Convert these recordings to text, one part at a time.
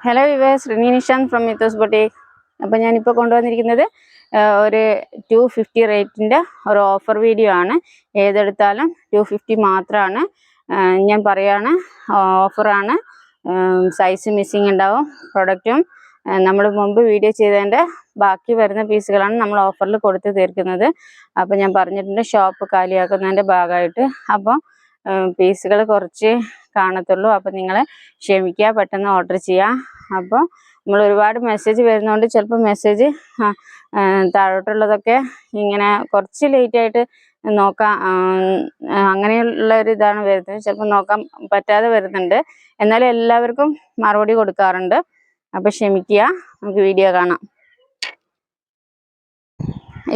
Hello viewers, Rini Nishant from Mithos boutique. അപ്പോൾ ഞാനിപ്പോൾ കൊണ്ടുവന്നിരിക്കുന്നത് ഒരു 250 റേറ്റിൻ്റെ ഒരു ഓഫർ വീഡിയോ ആണ്. ഏതെടുത്താലും 250 മാത്രമാണ്. ഞാൻ പറയാണ്, ഓഫറാണ്. സൈസ് മിസ്സിങ് ഉണ്ടാവും. പ്രൊഡക്റ്റും നമ്മൾ മുമ്പ് വീഡിയോ ചെയ്തതിൻ്റെ ബാക്കി വരുന്ന പീസുകളാണ് നമ്മൾ ഓഫറിൽ കൊടുത്ത് തീർക്കുന്നത്. അപ്പോൾ ഞാൻ പറഞ്ഞിട്ടുണ്ട് ഷോപ്പ് കാലിയാക്കുന്നതിൻ്റെ ഭാഗമായിട്ട്. അപ്പോൾ പീസുകൾ കുറച്ച് കാണത്തുള്ളൂ. അപ്പോൾ നിങ്ങൾ ക്ഷമിക്കുക, പെട്ടെന്ന് ഓർഡർ ചെയ്യുക. അപ്പോൾ നമ്മൾ ഒരുപാട് മെസ്സേജ് വരുന്നതുകൊണ്ട് ചിലപ്പോൾ മെസ്സേജ് താഴോട്ടുള്ളതൊക്കെ ഇങ്ങനെ കുറച്ച് ലേറ്റായിട്ട് നോക്കാം, അങ്ങനെയുള്ള ഒരു ഇതാണ് വരുന്നത്. ചിലപ്പോൾ നോക്കാൻ പറ്റാതെ വരുന്നുണ്ട്. എന്നാലും എല്ലാവർക്കും മറുപടി കൊടുക്കാറുണ്ട്. അപ്പോൾ ക്ഷമിക്കുക, നമുക്ക് വീഡിയോ കാണാം.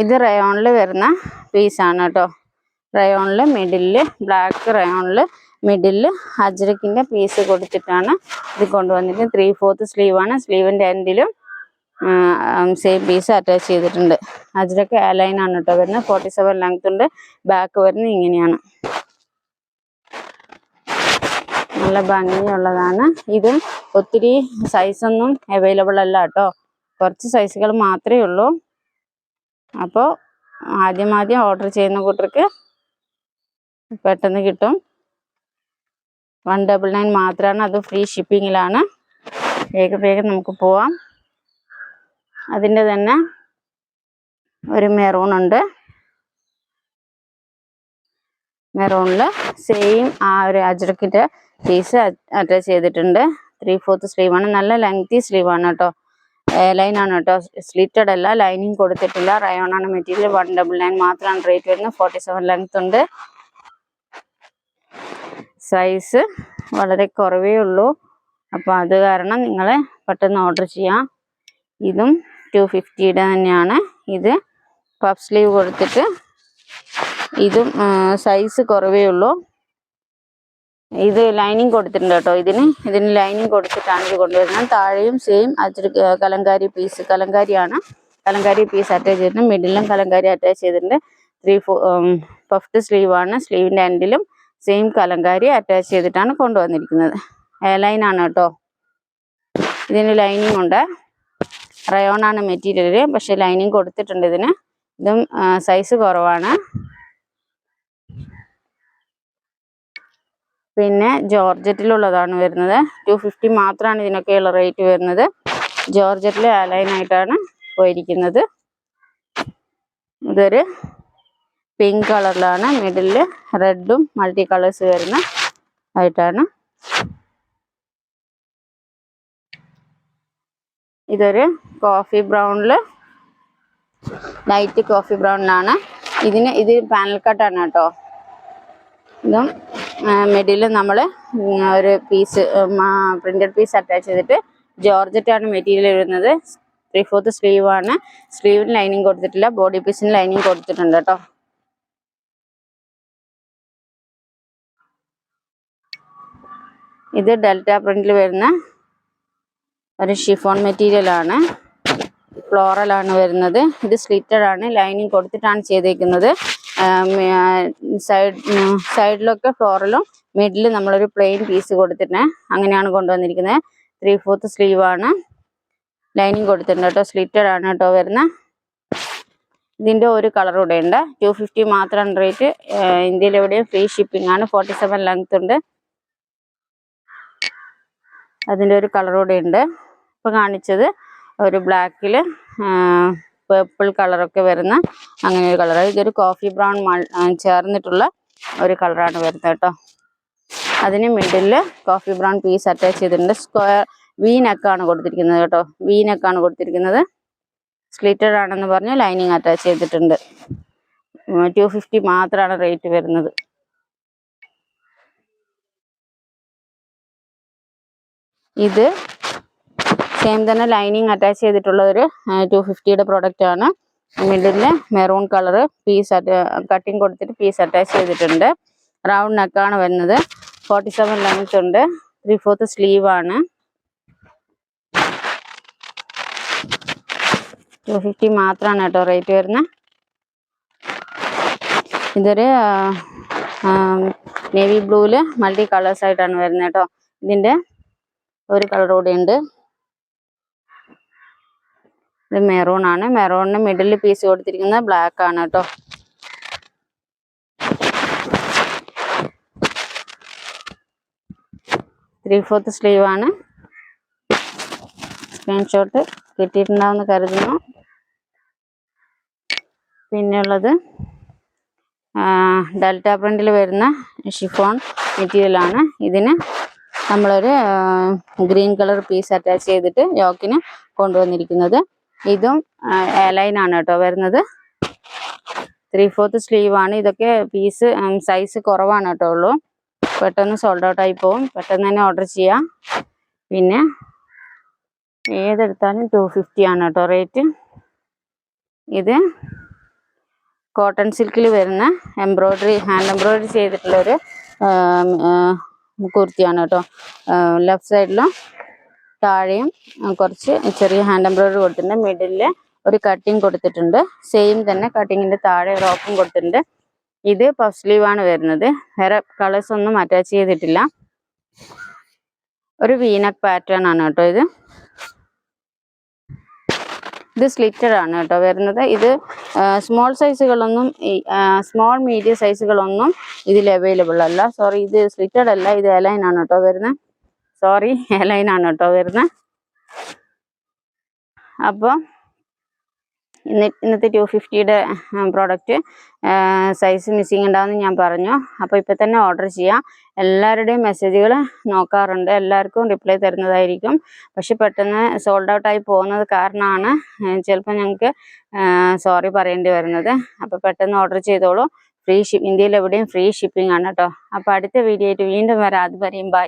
ഇത് റയോണിൽ വരുന്ന പീസാണ് കേട്ടോ. റയോണിൽ മിഡിലിൽ ബ്ലാക്ക് റയോണിൽ മിഡിലിൽ അജ്രക്കിൻ്റെ പീസ് കൊടുത്തിട്ടാണ് ഇത് കൊണ്ടുവന്നിരിക്കുന്നത്. 3/4 സ്ലീവാണ്. സ്ലീവിൻ്റെ എൻഡിലും സെയിം പീസ് അറ്റാച്ച് ചെയ്തിട്ടുണ്ട്. അജ്രക്ക് അലൈനാണ് കേട്ടോ വരുന്നത്. 47 ലെങ്ത് ഉണ്ട്. ബാക്ക് വരുന്നത് ഇങ്ങനെയാണ്. നല്ല ഭംഗിയുള്ളതാണ്. ഇതും ഒത്തിരി സൈസൊന്നും അവൈലബിൾ അല്ല കേട്ടോ. കുറച്ച് സൈസുകൾ മാത്രമേ ഉള്ളൂ. അപ്പോൾ ആദ്യം ഓർഡർ ചെയ്യുന്ന കൂട്ടർക്ക് പെട്ടെന്ന് കിട്ടും. 199 മാത്രമാണ്. അത് ഫ്രീ ഷിപ്പിങ്ങിലാണ്. വേഗം നമുക്ക് പോവാം. അതിൻ്റെ തന്നെ ഒരു മെറൂൺ ഉണ്ട്. മെറൂണിൽ സെയിം ആ ഒരു അജ്രക്കിൻ്റെ പീസ് അറ്റാച്ച് ചെയ്തിട്ടുണ്ട്. 3/4 സ്ലീവാണ്. നല്ല ലെങ്തി സ്ലീവാണ് കേട്ടോ. ലൈനാണ് കേട്ടോ, സ്ലിറ്റഡ് അല്ല. ലൈനിങ് കൊടുത്തിട്ടില്ല. റയോണാണ് മെറ്റീരിയൽ. 199 മാത്രമാണ് റേറ്റ് വരുന്നത്. 47 ലെങ്ത് ഉണ്ട്. സൈസ് വളരെ കുറവേ ഉള്ളൂ. അപ്പോൾ അത് കാരണം നിങ്ങൾ പെട്ടെന്ന് ഓർഡർ ചെയ്യാം. ഇതും 250യുടെ തന്നെയാണ്. ഇത് പഫ് സ്ലീവ് കൊടുത്തിട്ട് ഇതും സൈസ് കുറവേ ഉള്ളൂ. ഇത് ലൈനിങ് കൊടുത്തിട്ടുണ്ട് കേട്ടോ. ഇതിന് ലൈനിങ് കൊടുത്തിട്ടാണ് ഇത് കൊണ്ടുവരുന്നത്. താഴെയും same kalamkari piece, kalamkari piece attach ചെയ്തിട്ടുണ്ട്. മിഡിലും കലങ്കാരി അറ്റാച്ച് ചെയ്തിട്ടുണ്ട്. 3/4 സ്ലീവാണ്. സ്ലീവിൻ്റെ എൻഡിലും സെയിം കലങ്കാരി അറ്റാച്ച് ചെയ്തിട്ടാണ് കൊണ്ടുവന്നിരിക്കുന്നത്. ലൈനാണ് കേട്ടോ. ഇതിന് ലൈനിങ് ഉണ്ട്. റയോണാണ് മെറ്റീരിയൽ, പക്ഷെ ലൈനിങ് കൊടുത്തിട്ടുണ്ട് ഇതിന്. ഇതും സൈസ് കുറവാണ്. പിന്നെ ജോർജറ്റിലുള്ളതാണ് വരുന്നത്. 250 മാത്രമാണ് ഇതിനൊക്കെയുള്ള റേറ്റ് വരുന്നത്. ജോർജറ്റിൽ അലൈനായിട്ടാണ് പോയിരിക്കുന്നത്. ഇതൊരു പിങ്ക് കളറിലാണ്. മിഡിലിൽ റെഡും മൾട്ടി കളേഴ്സ് വരുന്ന ആയിട്ടാണ്. ഇതൊരു കോഫി ബ്രൗണിൽ, ലൈറ്റ് കോഫി ബ്രൗണിലാണ്. ഇത് പാനൽ കട്ടാണ് കേട്ടോ. ഇതും മിഡിൽ നമ്മൾ ഒരു പീസ് പ്രിന്റഡ് പീസ് അറ്റാച്ച് ചെയ്തിട്ട് ജോർജറ്റാണ് മെറ്റീരിയൽ വരുന്നത്. 3/4 സ്ലീവാണ്. സ്ലീവിന് ലൈനിങ് കൊടുത്തിട്ടില്ല. ബോഡി പീസിന് ലൈനിങ് കൊടുത്തിട്ടുണ്ട് കേട്ടോ. ഇത് ഡെൽറ്റ പ്രിന്റിൽ വരുന്ന ഒരു ഷിഫോൺ മെറ്റീരിയലാണ്. ഫ്ലോറലാണ് വരുന്നത്. ഇത് സ്ലിറ്റഡ് ആണ്. ലൈനിങ് കൊടുത്തിട്ടാണ് ചെയ്തേക്കുന്നത്. സൈഡിലൊക്കെ ഫ്ലോറലും മിഡിൽ നമ്മളൊരു പ്ലെയിൻ പീസ് കൊടുത്തിട്ട് അങ്ങനെയാണ് കൊണ്ടുവന്നിരിക്കുന്നത്. 3/4 സ്ലീവാണ്. ലൈനിങ് കൊടുത്തിട്ടുണ്ട് കേട്ടോ. സ്ലിറ്റഡ് ആണ് കേട്ടോ വരുന്നത്. ഇതിൻ്റെ ഒരു കളർ കൂടെ ഉണ്ട്. 250 മാത്രമാണ് റേറ്റ്. ഇന്ത്യയിൽ എവിടെയും ഫ്രീ ഷിപ്പിംഗ് ആണ്. 47 ലെങ്ത് ഉണ്ട്. അതിൻ്റെ ഒരു കളർ കൂടെ ഉണ്ട്. ഇപ്പോൾ കാണിച്ചത് ഒരു ബ്ലാക്കിൽ പേർപ്പിൾ കളറൊക്കെ വരുന്ന അങ്ങനെ ഒരു കളർ. ഇതൊരു കോഫി ബ്രൗൺ ചേർന്നിട്ടുള്ള ഒരു കളറാണ് വരുന്നത് കേട്ടോ. അതിന് middle coffee brown piece attach ചെയ്തിട്ടുണ്ട്. സ്ക്വയർ വി നെക്കാണ് കൊടുത്തിരിക്കുന്നത് കേട്ടോ. വി നെക്കാണ് കൊടുത്തിരിക്കുന്നത്. സ്ലിറ്റഡ് ആണെന്ന് പറഞ്ഞ് ലൈനിങ് അറ്റാച്ച് ചെയ്തിട്ടുണ്ട്. 250 മാത്രമാണ് റേറ്റ് വരുന്നത്. ഇത് സെയിം തന്നെ ലൈനിങ് അറ്റാച്ച് ചെയ്തിട്ടുള്ള ഒരു 250യുടെ പ്രൊഡക്റ്റ് ആണ്. മിഡിലിൽ മെറൂൺ കളർ പീസ് കട്ടിങ് കൊടുത്തിട്ട് പീസ് അറ്റാച്ച് ചെയ്തിട്ടുണ്ട്. റൗണ്ട് നെക്കാണ് വരുന്നത്. 47 ലെങ്ത് ഉണ്ട്. 3/4 സ്ലീവാണ്. 250 മാത്രമാണ് കേട്ടോ റേറ്റ് വരുന്നത്. ഇതൊരു നേവി ബ്ലൂവിൽ മൾട്ടി കളേഴ്സ് ആയിട്ടാണ് വരുന്നത് കേട്ടോ. ഇതിൻ്റെ ഒരു കളർ കൂടെ ഉണ്ട്. ഇത് മെറൂൺ ആണ്. മെറൂണിന് മിഡിൽ പീസ് കൊടുത്തിരിക്കുന്നത് ബ്ലാക്ക് ആണ് കേട്ടോ. ത്രീ-ഫോർത്ത് സ്ലീവ് ആണ്. സ്ക്രീൻഷോട്ട് കിട്ടിയിട്ടുണ്ടാവുമെന്ന് കരുതുന്നു. പിന്നെയുള്ളത് ഡെൽറ്റ പ്രിന്റിൽ വരുന്ന ഷിഫോൺ മെറ്റീരിയലാണ്. ഇതിന് നമ്മളൊരു ഗ്രീൻ കളർ പീസ് അറ്റാച്ച് ചെയ്തിട്ട് യോക്കിന് കൊണ്ടുവന്നിരിക്കുന്നത്. ഇതും എലൈൻ ആണ് കേട്ടോ വരുന്നത്. 3/4 സ്ലീവ് ആണ്. ഇതൊക്കെ പീസ് സൈസ് കുറവാണ് കേട്ടോ ഉള്ളൂ. പെട്ടെന്ന് സോൾഡ് ഔട്ട് ആയി പോകും. പെട്ടെന്ന് തന്നെ ഓർഡർ ചെയ്യാം. പിന്നെ ഏതെടുത്താലും 250 ആണ് കേട്ടോ റേറ്റ്. ഇത് കോട്ടൺ സിൽക്കിൽ വരുന്ന ഹാൻഡ് എംബ്രോയിഡറി ചെയ്തിട്ടുള്ളൊരു കുർത്തിയാണ് കേട്ടോ. ലെഫ്റ്റ് സൈഡിലും താഴെയും കുറച്ച് ചെറിയ ഹാൻഡ് എംബ്രോയിഡറി കൊടുത്തിട്ടുണ്ട്. മിഡിലിൽ ഒരു കട്ടിങ് കൊടുത്തിട്ടുണ്ട്. സെയിം തന്നെ കട്ടിങ്ങിൻ്റെ താഴെ ഒരു ഓപ്പൺ കൊടുത്തിട്ടുണ്ട്. ഇത് പഫ് സ്ലീവ് ആണ് വരുന്നത്. വേറെ കളേഴ്സ് ഒന്നും അറ്റാച്ച് ചെയ്തിട്ടില്ല. ഒരു വീനക്ക് പാറ്റേൺ ആണ് കേട്ടോ ഇത്. ഇത് സ്ലിറ്റഡ് ആണ് കേട്ടോ വരുന്നത്. ഇത് സ്മോൾ സൈസുകളൊന്നും സ്മോൾ മീഡിയം സൈസുകളൊന്നും ഇതിൽ അവൈലബിൾ അല്ല. സോറി, ഇത് സ്ലിറ്റഡ് അല്ല, ഇത് എലൈൻ ആണ് കേട്ടോ വരുന്നത്. എലൈൻ ആണ് കേട്ടോ വരുന്നത്. അപ്പോൾ ഇന്നത്തെ 250യുടെ പ്രോഡക്റ്റ് സൈസ് മിസ്സിങ് ഉണ്ടാവുമെന്ന് ഞാൻ പറഞ്ഞു. അപ്പോൾ ഇപ്പോൾ തന്നെ ഓർഡർ ചെയ്യാം. എല്ലാവരുടെയും മെസ്സേജുകൾ നോക്കാറുണ്ട്, എല്ലാവർക്കും റിപ്ലൈ തരുന്നതായിരിക്കും. പക്ഷെ പെട്ടെന്ന് സോൾഡ് ഔട്ടായി പോകുന്നത് കാരണമാണ് ചിലപ്പോൾ ഞങ്ങൾക്ക് സോറി പറയേണ്ടി വരുന്നത്. അപ്പോൾ പെട്ടെന്ന് ഓർഡർ ചെയ്തോളൂ. ഇന്ത്യയിൽ എവിടെയും ഫ്രീ ഷിപ്പിംഗ് ആണ് കേട്ടോ. അപ്പോൾ അടുത്ത വീഡിയോ ആയിട്ട് വീണ്ടും വരാം. അതുവരെയും ബൈ.